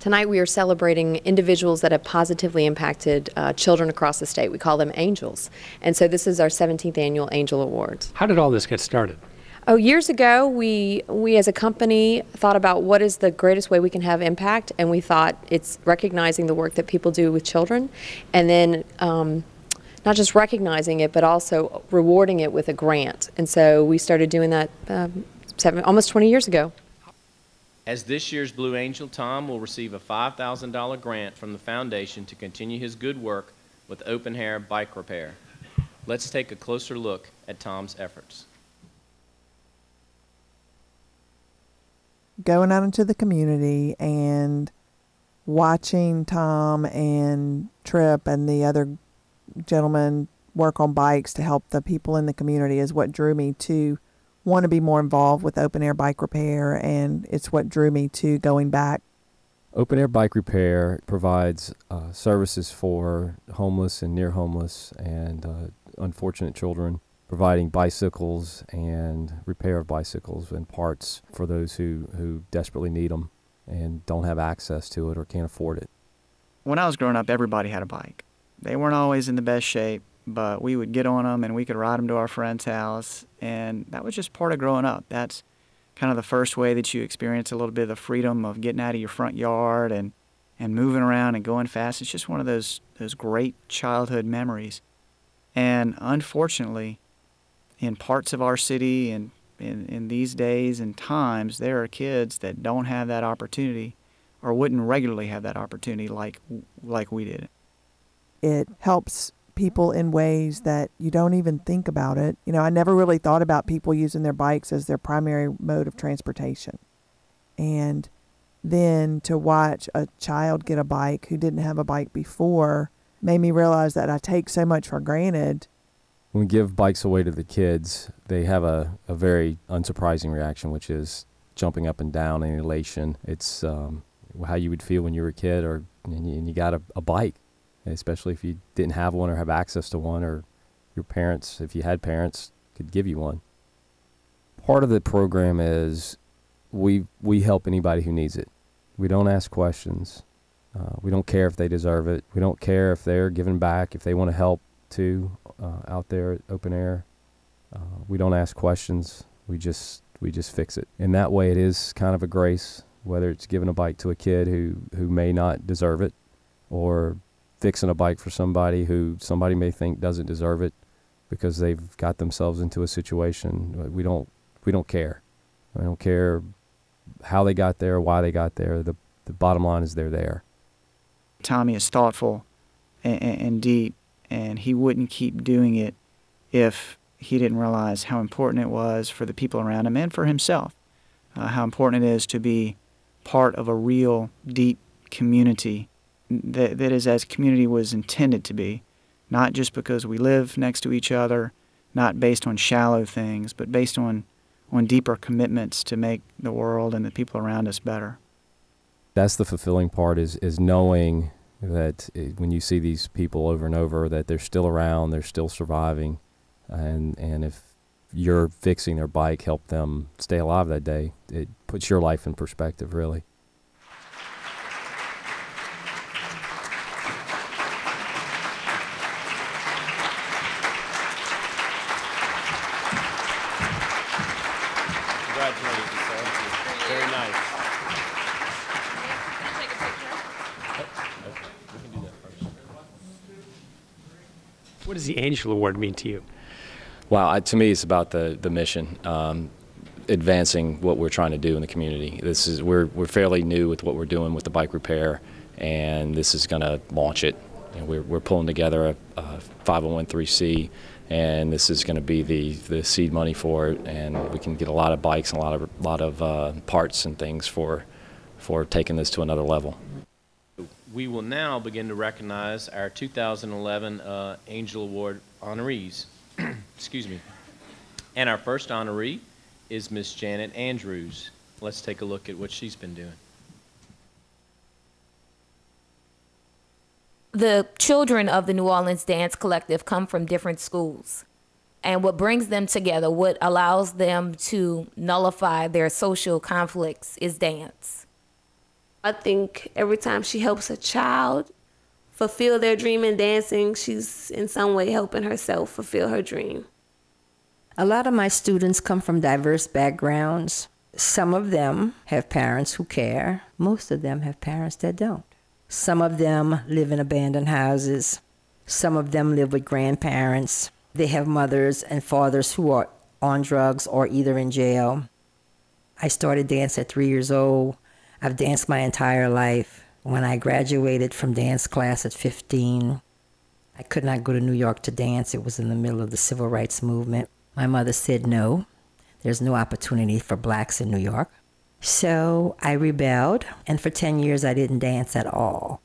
Tonight we are celebrating individuals that have positively impacted children across the state. We call them angels. And so this is our 17th annual Angel Awards. How did all this get started? Oh, years ago, we as a company thought about what is the greatest way we can have impact, and we thought it's recognizing the work that people do with children, and then not just recognizing it, but also rewarding it with a grant. And so we started doing that almost 20 years ago. As this year's Blue Angel, Tom will receive a $5,000 grant from the foundation to continue his good work with open air bike repair. Let's take a closer look at Tom's efforts. Going out into the community and watching Tom and Tripp and the other gentlemen work on bikes to help the people in the community is what drew me to want to be more involved with open air bike repair, and it's what drew me to going back. Open air bike repair provides services for homeless and near homeless and unfortunate children, providing bicycles and repair of bicycles and parts for those who desperately need them and don't have access to it or can't afford it. When I was growing up, everybody had a bike. They weren't always in the best shape, but we would get on them and we could ride them to our friend's house, and that was just part of growing up. That's kind of the first way that you experience a little bit of the freedom of getting out of your front yard and moving around and going fast. It's just one of those great childhood memories. And unfortunately, in parts of our city and in these days and times, there are kids that don't have that opportunity or wouldn't regularly have that opportunity like we did. It helps people in ways that you don't even think about it. You know, I never really thought about people using their bikes as their primary mode of transportation. And then to watch a child get a bike who didn't have a bike before made me realize that I take so much for granted. When we give bikes away to the kids, they have a very unsurprising reaction, which is jumping up and down in elation. It's how you would feel when you were a kid and you got a bike, especially if you didn't have one or have access to one, or your parents, if you had parents, could give you one. Part of the program is we help anybody who needs it. We don't ask questions. We don't care if they deserve it. We don't care if they're giving back, if they want to help too, out there at open air. We don't ask questions. We just fix it. In that way, it is kind of a grace, whether it's giving a bike to a kid who may not deserve it, or fixing a bike for somebody who somebody may think doesn't deserve it because they've got themselves into a situation. We don't care. I don't care how they got there, why they got there. The bottom line is they're there. Tommy is thoughtful and deep, and he wouldn't keep doing it if he didn't realize how important it was for the people around him and for himself, how important it is to be part of a real, deep community that is as community was intended to be, not just because we live next to each other, not based on shallow things, but based on deeper commitments to make the world and the people around us better. That's the fulfilling part, is knowing that when you see these people over and over, that they're still around, they're still surviving, and if you're fixing their bike, help them stay alive that day, it puts your life in perspective, really. Congratulations, sir. Very nice. We can do that first. What does the Angel Award mean to you? Wow, to me, it's about the mission, advancing what we're trying to do in the community. We're fairly new with what we're doing with the bike repair, and this is going to launch it. And we're pulling together a 501(c), and this is going to be the seed money for it, and we can get a lot of bikes and a lot of parts and things for taking this to another level. We will now begin to recognize our 2011 Angel Award honorees. Excuse me. And our first honoree is Miss Janet Andrews. Let's take a look at what she's been doing. The children of the New Orleans Dance Collective come from different schools. And what brings them together, what allows them to nullify their social conflicts, is dance. I think every time she helps a child fulfill their dream in dancing, she's in some way helping herself fulfill her dream. A lot of my students come from diverse backgrounds. Some of them have parents who care. Most of them have parents that don't. Some of them live in abandoned houses. Some of them live with grandparents. They have mothers and fathers who are on drugs or either in jail. I started dance at 3 years old. I've danced my entire life. When I graduated from dance class at 15, I could not go to New York to dance. It was in the middle of the civil rights movement. My mother said no. There's no opportunity for blacks in New York. So I rebelled, and for 10 years I didn't dance at all.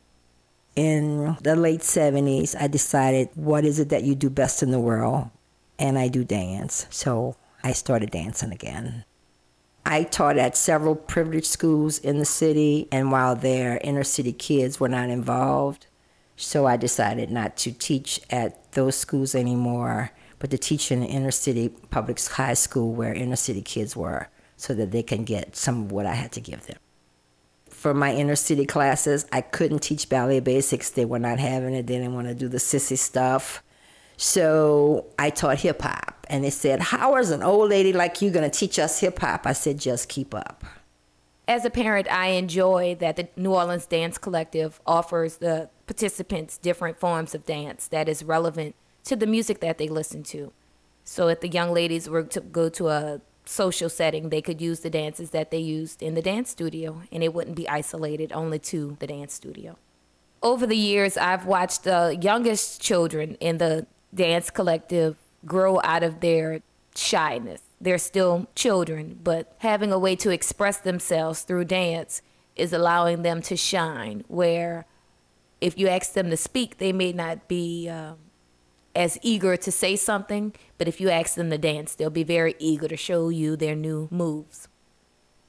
In the late 70s, I decided, what is it that you do best in the world? And I do dance. So I started dancing again. I taught at several privileged schools in the city, and while there, inner city kids were not involved. So I decided not to teach at those schools anymore, but to teach in an inner city public high school where inner city kids were, so that they can get some of what I had to give them. For my inner city classes, I couldn't teach ballet basics. They were not having it. They didn't want to do the sissy stuff. So I taught hip hop, and they said, how is an old lady like you going to teach us hip hop? I said, just keep up. As a parent, I enjoy that the New Orleans Dance Collective offers the participants different forms of dance that is relevant to the music that they listen to. So if the young ladies were to go to a social setting, they could use the dances that they used in the dance studio, and it wouldn't be isolated only to the dance studio. Over the years, I've watched the youngest children in the dance collective grow out of their shyness. They're still children, but having a way to express themselves through dance is allowing them to shine, where if you ask them to speak, they may not be as eager to say something, but if you ask them to dance, they'll be very eager to show you their new moves.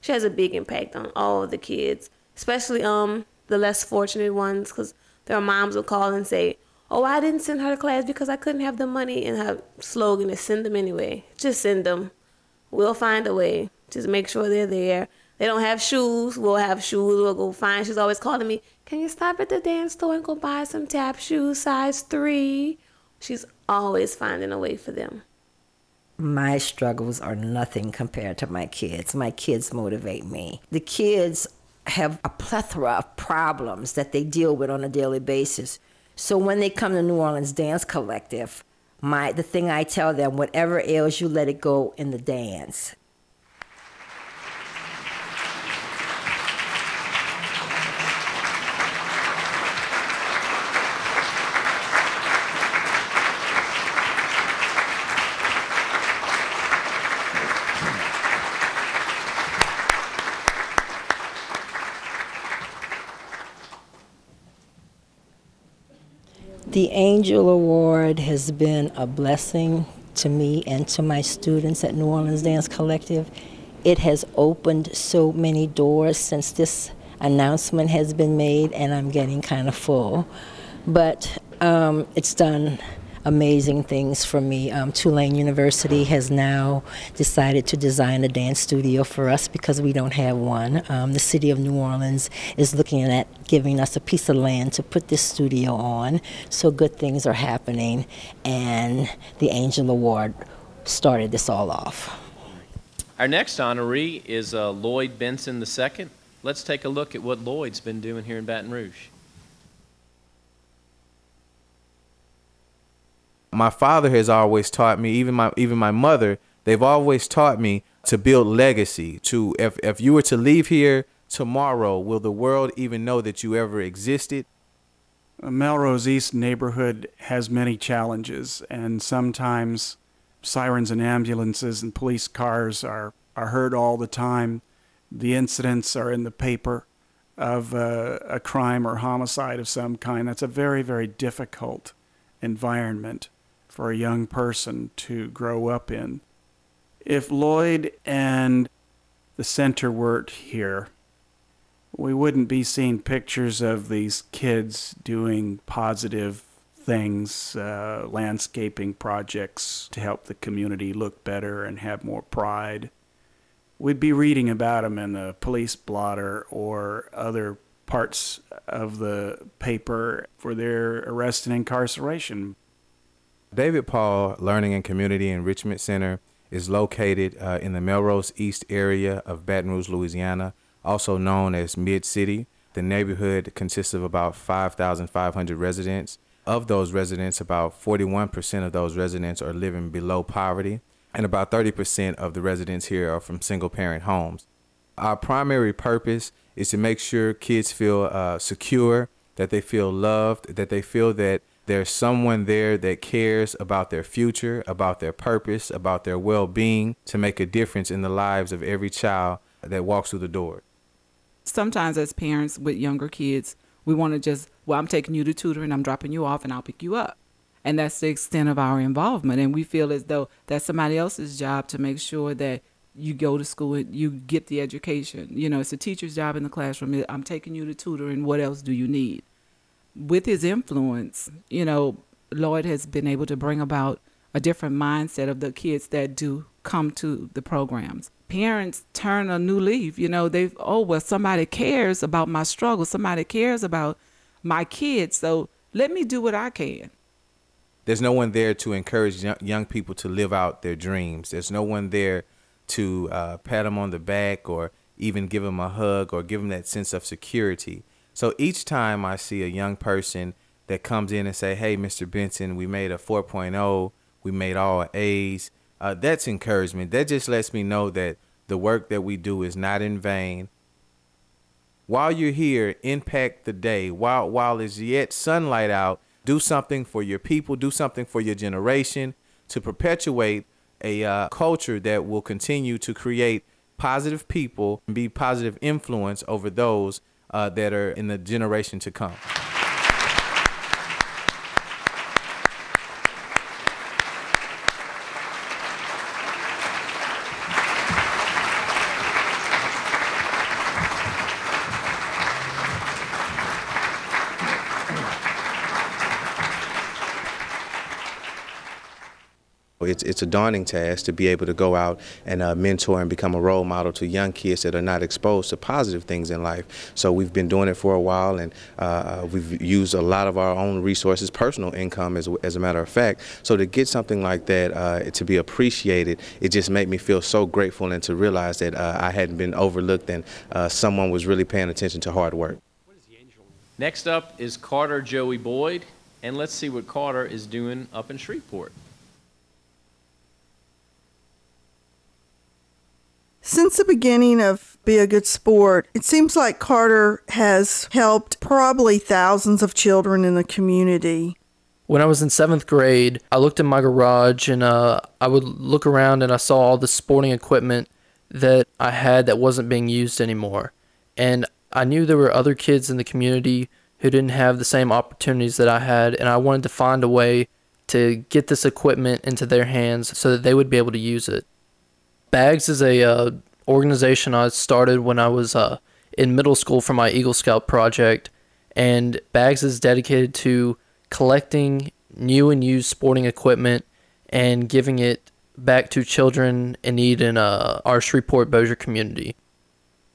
She has a big impact on all of the kids, especially the less fortunate ones, because their moms will call and say, oh, I didn't send her to class because I couldn't have the money, and her slogan is send them anyway. Just send them. We'll find a way. Just make sure they're there. They don't have shoes. We'll have shoes. We'll go find. She's always calling me, can you stop at the dance store and go buy some Tabb shoes, size 3? She's always finding a way for them. My struggles are nothing compared to my kids. My kids motivate me. The kids have a plethora of problems that they deal with on a daily basis. So when they come to New Orleans Dance Collective, the thing I tell them, whatever ails you, let it go in the dance. The Angel Award has been a blessing to me and to my students at New Orleans Dance Collective. It has opened so many doors since this announcement has been made, and I'm getting kind of full. But it's done amazing things for me. Tulane University has now decided to design a dance studio for us because we don't have one. The city of New Orleans is looking at giving us a piece of land to put this studio on. So good things are happening, and the Angel Award started this all off. Our next honoree is Lloyd Benson II. Let's take a look at what Lloyd's been doing here in Baton Rouge. My father has always taught me, even my mother, they've always taught me to build legacy. To if you were to leave here tomorrow, will the world even know that you ever existed? Melrose East neighborhood has many challenges, and sometimes sirens and ambulances and police cars are heard all the time. The incidents are in the paper of a crime or homicide of some kind. That's a very, very difficult environment for a young person to grow up in. If Lloyd and the center weren't here, we wouldn't be seeing pictures of these kids doing positive things, landscaping projects to help the community look better and have more pride. we'd be reading about them in the police blotter or other parts of the paper for their arrest and incarceration. David Paul Learning and Community Enrichment Center is located in the Melrose East area of Baton Rouge, Louisiana, also known as Mid-City. The neighborhood consists of about 5,500 residents. Of those residents, about 41% of those residents are living below poverty, and about 30% of the residents here are from single-parent homes. Our primary purpose is to make sure kids feel secure, that they feel loved, that they feel that there's someone there that cares about their future, about their purpose, about their well-being, to make a difference in the lives of every child that walks through the door. Sometimes as parents with younger kids, we want to just, well, I'm taking you to tutoring, I'm dropping you off, and I'll pick you up. And that's the extent of our involvement. And we feel as though that's somebody else's job to make sure that you go to school and you get the education. You know, it's a teacher's job in the classroom. I'm taking you to tutoring. What else do you need? With his influence, you know, Lloyd has been able to bring about a different mindset of the kids that do come to the programs. Parents turn a new leaf. You know, somebody cares about my struggle. Somebody cares about my kids. So let me do what I can. There's no one there to encourage young people to live out their dreams. There's no one there to pat them on the back or even give them a hug or give them that sense of security. So each time I see a young person that comes in and say, hey, Mr. Benson, we made a 4.0, we made all A's, that's encouragement. That just lets me know that the work that we do is not in vain. While you're here, impact the day. While there's yet sunlight out, do something for your people, do something for your generation to perpetuate a culture that will continue to create positive people and be positive influence over those that are in the generation to come. It's a daunting task to be able to go out and mentor and become a role model to young kids that are not exposed to positive things in life. So we've been doing it for a while, and we've used a lot of our own resources, personal income as a matter of fact. So to get something like that, to be appreciated, it just made me feel so grateful, and to realize that I hadn't been overlooked and someone was really paying attention to hard work. Next up is Carter Joey Boyd, and let's see what Carter is doing up in Shreveport. Since the beginning of Be a Good Sport, it seems like Carter has helped probably thousands of children in the community. When I was in 7th grade, I looked in my garage and I would look around and I saw all the sporting equipment that I had that wasn't being used anymore. And I knew there were other kids in the community who didn't have the same opportunities that I had, and I wanted to find a way to get this equipment into their hands so that they would be able to use it. Bags is a organization I started when I was in middle school for my Eagle Scout project, and Bags is dedicated to collecting new and used sporting equipment and giving it back to children in need in our Shreveport Bossier community.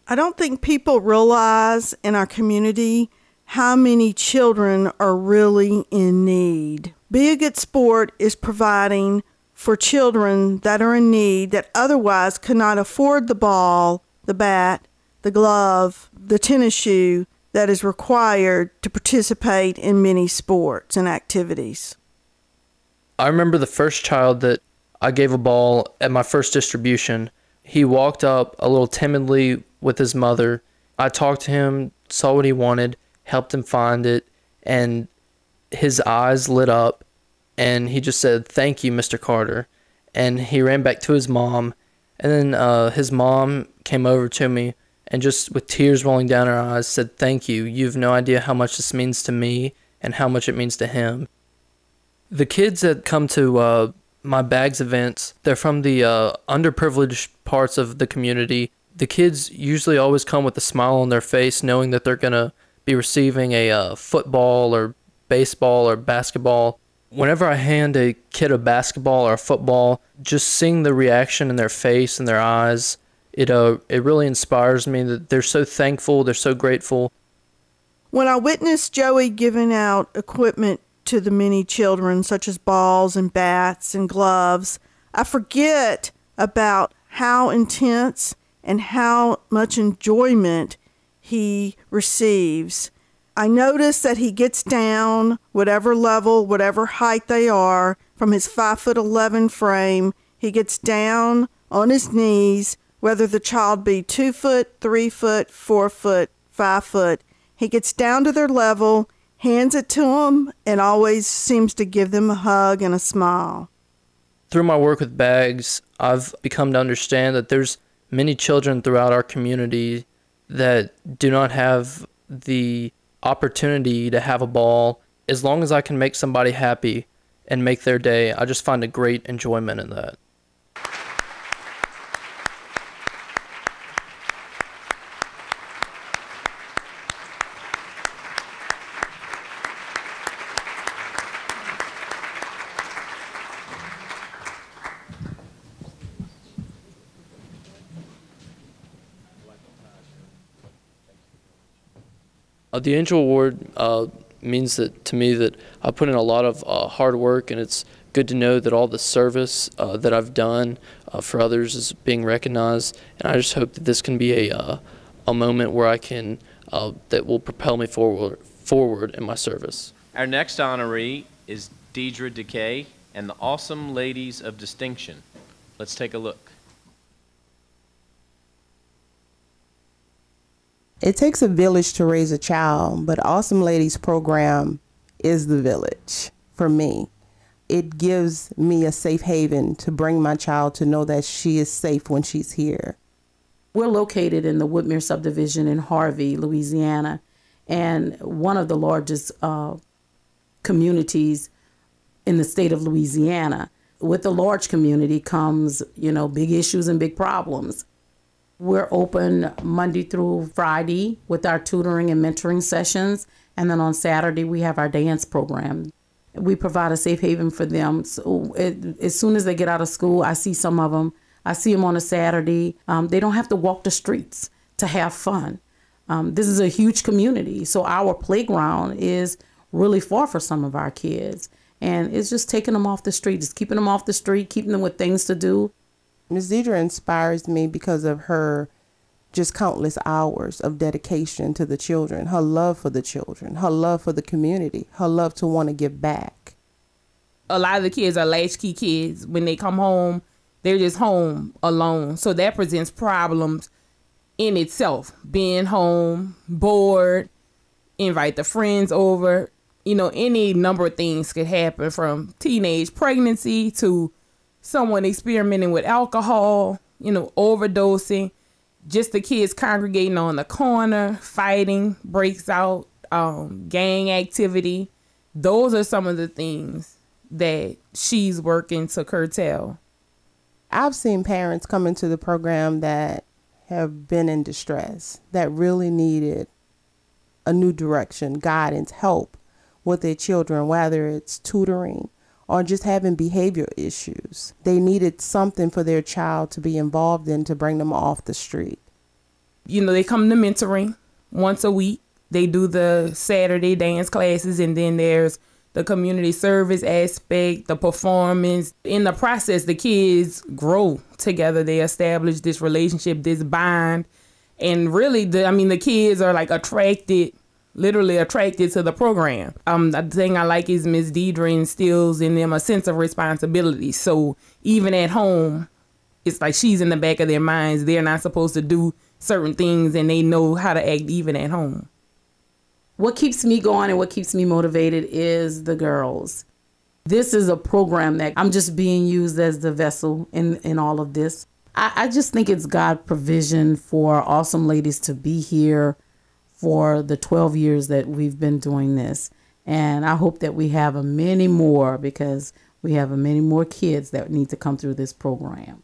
I don't think people realize in our community how many children are really in need. Be a Good Sport is providing for children that are in need that otherwise could not afford the ball, the bat, the glove, the tennis shoe that is required to participate in many sports and activities. I remember the first child that I gave a ball at my first distribution. He walked up a little timidly with his mother. I talked to him, saw what he wanted, helped him find it, and his eyes lit up. And he just said, "Thank you, Mr. Carter." And he ran back to his mom. And then his mom came over to me and just with tears rolling down her eyes said, "Thank you. You have no idea how much this means to me and how much it means to him." The kids that come to my Bags events, they're from the underprivileged parts of the community. The kids usually always come with a smile on their face knowing that they're going to be receiving a football or baseball or basketball. Whenever I hand a kid a basketball or a football, just seeing the reaction in their face and their eyes It really inspires me that they're so thankful, they're so grateful. When I witness Joey giving out equipment to the many children, such as balls and bats and gloves, I forget about how intense and how much enjoyment he receives. I notice that he gets down, whatever level, whatever height they are, from his 5'11" frame. He gets down on his knees, whether the child be 2 foot, 3 foot, 4 foot, 5 foot. He gets down to their level, hands it to them, and always seems to give them a hug and a smile. Through my work with bags, I've become to understand that there's many children throughout our community that do not have the opportunity to have a ball. As long as I can make somebody happy and make their day, I just find a great enjoyment in that. The Angel Award means that to me that I put in a lot of hard work, and it's good to know that all the service that I've done for others is being recognized. And I just hope that this can be a moment where I can that will propel me forward in my service. Our next honoree is Deidra Decay and the Awesome Ladies of Distinction. Let's take a look. It takes a village to raise a child, but Awesome Ladies program is the village for me. It gives me a safe haven to bring my child to know that she is safe when she's here. We're located in the Woodmere subdivision in Harvey, Louisiana, and one of the largest communities in the state of Louisiana. With the large community comes, big issues and big problems. We're open Monday through Friday with our tutoring and mentoring sessions. And then on Saturday, we have our dance program. We provide a safe haven for them. So as soon as they get out of school, I see some of them. I see them on a Saturday. They don't have to walk the streets to have fun. This is a huge community. So our playground is really far for some of our kids. And it's just taking them off the street, just keeping them off the street, keeping them with things to do. Ms. Deidra inspires me because of her just countless hours of dedication to the children, her love for the children, her love for the community, her love to want to give back. A lot of the kids are latchkey kids. When they come home, they're just home alone. So that presents problems in itself. Being home, bored, invite the friends over. Any number of things could happen, from teenage pregnancy to someone experimenting with alcohol, overdosing, just the kids congregating on the corner, fighting breaks out, gang activity. Those are some of the things that she's working to curtail. I've seen parents come into the program that have been in distress, that really needed a new direction, guidance, help with their children, whether it's tutoring or just having behavior issues. They needed something for their child to be involved in to bring them off the street. They come to mentoring once a week. They do the Saturday dance classes, and then there's the community service aspect, the performance. In the process, the kids grow together. They establish this relationship, this bond. And really, the kids are like literally attracted to the program. The thing I like is Ms. Deidra instills in them a sense of responsibility. So even at home, it's like she's in the back of their minds. They're not supposed to do certain things, and they know how to act even at home. What keeps me going and what keeps me motivated is the girls. This is a program that I'm just being used as the vessel in all of this. I just think it's God's provision for Awesome Ladies to be here for the 12 years that we've been doing this. And I hope that we have many more, because we have many more kids that need to come through this program.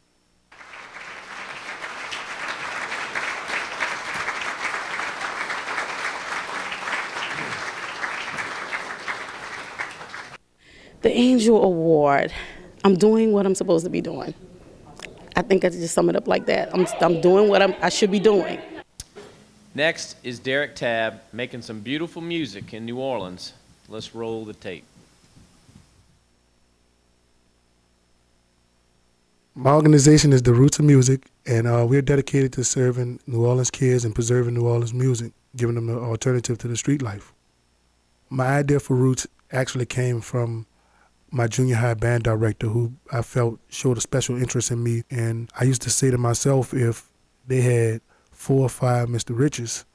The Angel Award. I'm doing what I'm supposed to be doing. I think I just sum it up like that. I'm doing what I should be doing. Next is Derrick Tabb making some beautiful music in New Orleans. Let's roll the tape. My organization is the Roots of Music, and we're dedicated to serving New Orleans kids and preserving New Orleans music, giving them an alternative to the street life. My idea for Roots actually came from my junior high band director, who I felt showed a special interest in me. And I used to say to myself, if they had 4 or 5 Mr. Riches,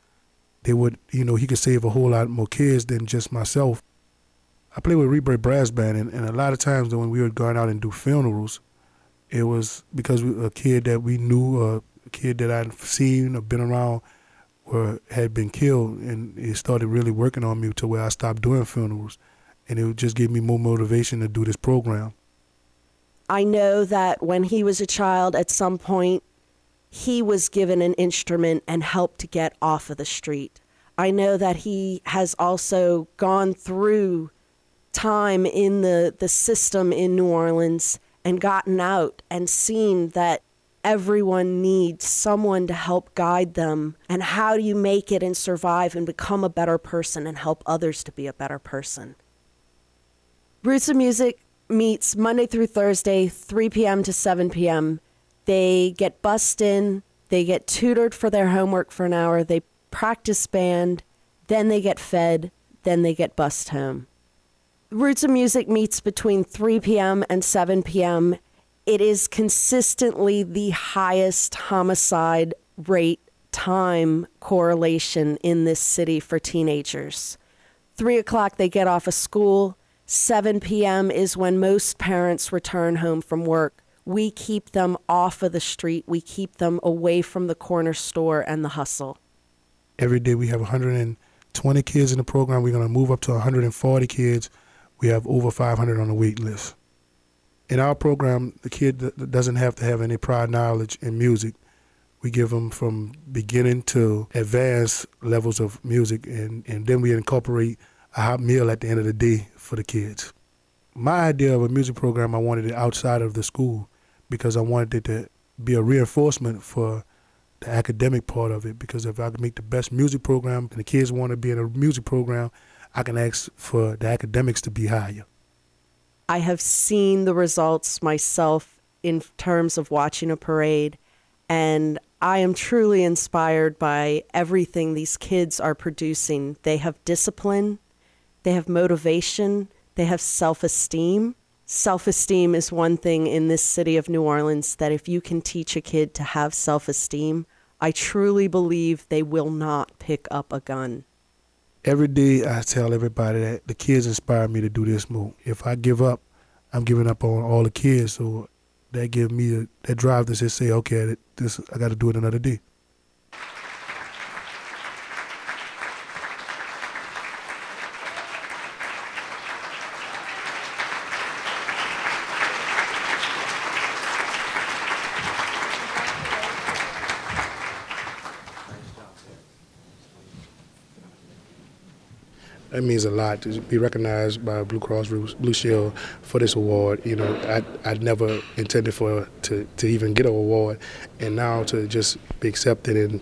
they would, he could save a whole lot more kids than just myself. I played with Rebirth Brass Band, and a lot of times when we would go out and do funerals, it was because a kid that we knew, a kid that I'd seen or been around, had been killed, and it started really working on me to where I stopped doing funerals, and it would just give me more motivation to do this program. I know that when he was a child, at some point, he was given an instrument and helped to get off of the street. I know that he has also gone through time in the system in New Orleans and gotten out and seen that everyone needs someone to help guide them. And how do you make it and survive and become a better person and help others to be a better person? Roots of Music meets Monday through Thursday, 3 p.m. to 7 p.m. They get bussed in, they get tutored for their homework for an hour, they practice band, then they get fed, then they get bussed home. Roots of Music meets between 3 p.m. and 7 p.m. It is consistently the highest homicide rate time correlation in this city for teenagers. 3 o'clock, they get off of school. 7 p.m. is when most parents return home from work. We keep them off of the street. We keep them away from the corner store and the hustle. Every day we have 120 kids in the program. We're going to move up to 140 kids. We have over 500 on the wait list. In our program, the kid doesn't have to have any prior knowledge in music. We give them from beginning to advanced levels of music, and then we incorporate a hot meal at the end of the day for the kids. My idea of a music program, I wanted it outside of the school because I wanted it to be a reinforcement for the academic part of it, because if I can make the best music program and the kids want to be in a music program, I can ask for the academics to be higher. I have seen the results myself in terms of watching a parade, and I am truly inspired by everything these kids are producing. They have discipline, they have motivation, they have self-esteem. Self-esteem is one thing in this city of New Orleans that if you can teach a kid to have self-esteem, I truly believe they will not pick up a gun. Every day I tell everybody that the kids inspire me to do this more. If I give up, I'm giving up on all the kids. So that gives me that drive to just say, okay, I got to do it another day. It means a lot to be recognized by Blue Cross Blue Shield for this award. I'd never intended to even get an award, and now to just be accepted and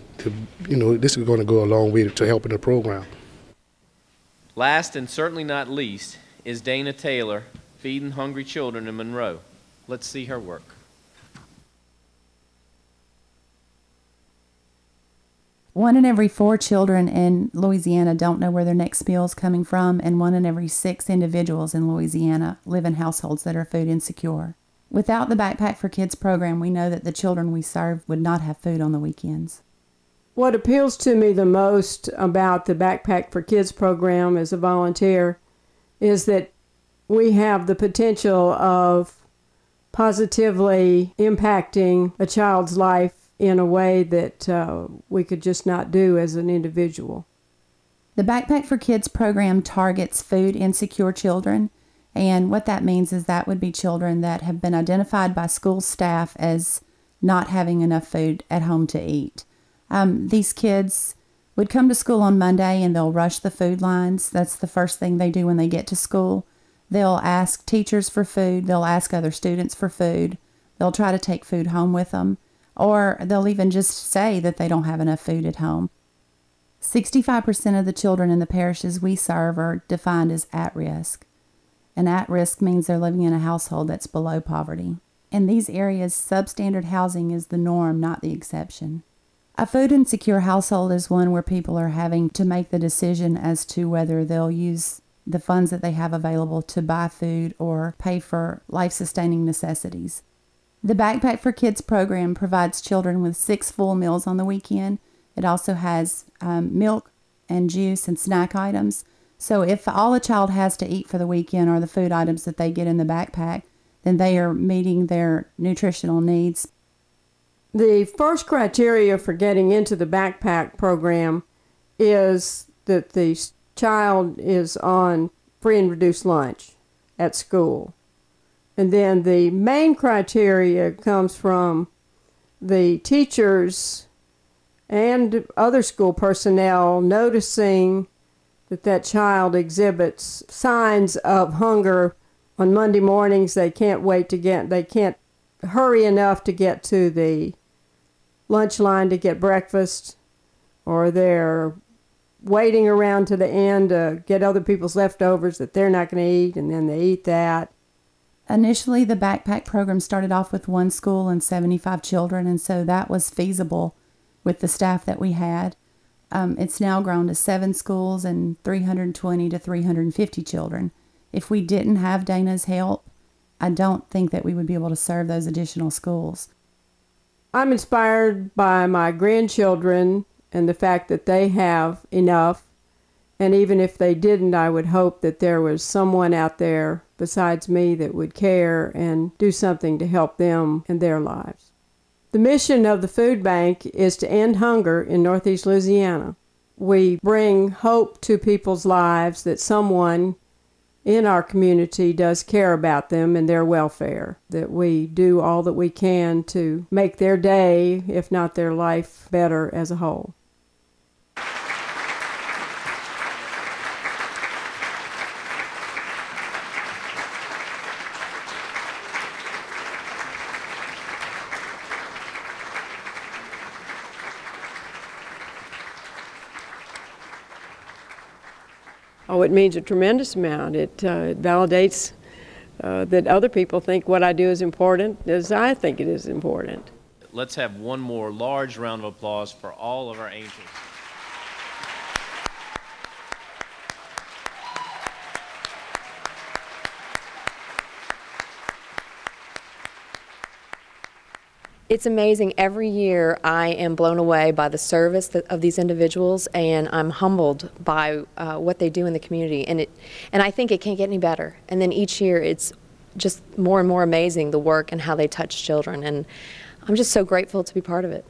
this is going to go a long way to helping the program. Last and certainly not least is Dana Taylor feeding hungry children in Monroe. Let's see her work. One in every 4 children in Louisiana don't know where their next meal is coming from, and 1 in every 6 individuals in Louisiana live in households that are food insecure. Without the Backpack for Kids program, we know that the children we serve would not have food on the weekends. What appeals to me the most about the Backpack for Kids program as a volunteer is that we have the potential of positively impacting a child's life in a way that we could just not do as an individual. The Backpack for Kids program targets food insecure children, and what that means is that would be children that have been identified by school staff as not having enough food at home to eat. These kids would come to school on Monday and they'll rush the food lines. That's the first thing they do when they get to school. They'll ask teachers for food. They'll ask other students for food. They'll try to take food home with them, or they'll even just say that they don't have enough food at home. 65% of the children in the parishes we serve are defined as at risk. And at risk means they're living in a household that's below poverty. In these areas, substandard housing is the norm, not the exception. A food insecure household is one where people are having to make the decision as to whether they'll use the funds that they have available to buy food or pay for life-sustaining necessities. The Backpack for Kids program provides children with 6 full meals on the weekend. It also has milk and juice and snack items. So if all a child has to eat for the weekend are the food items that they get in the backpack, then they are meeting their nutritional needs. The first criteria for getting into the backpack program is that the child is on free and reduced lunch at school. And then the main criteria comes from the teachers and other school personnel noticing that child exhibits signs of hunger. On Monday mornings, they can't hurry enough to get to the lunch line to get breakfast, or they're waiting around to the end to get other people's leftovers that they're not going to eat, and then they eat that. Initially, the backpack program started off with 1 school and 75 children, and so that was feasible with the staff that we had. It's now grown to 7 schools and 320 to 350 children. If we didn't have Dana's help, I don't think that we would be able to serve those additional schools. I'm inspired by my grandchildren and the fact that they have enough. And even if they didn't, I would hope that there was someone out there besides me that would care and do something to help them in their lives. The mission of the food bank is to end hunger in Northeast Louisiana. We bring hope to people's lives that someone in our community does care about them and their welfare, that we do all that we can to make their day, if not their life, better as a whole. Oh, it means a tremendous amount. It validates that other people think what I do is important as I think it is important. Let's have one more large round of applause for all of our angels. It's amazing. Every year I am blown away by the service of these individuals, and I'm humbled by what they do in the community. And I think it can't get any better. And then each year it's just more and more amazing, the work and how they touch children. And I'm just so grateful to be part of it.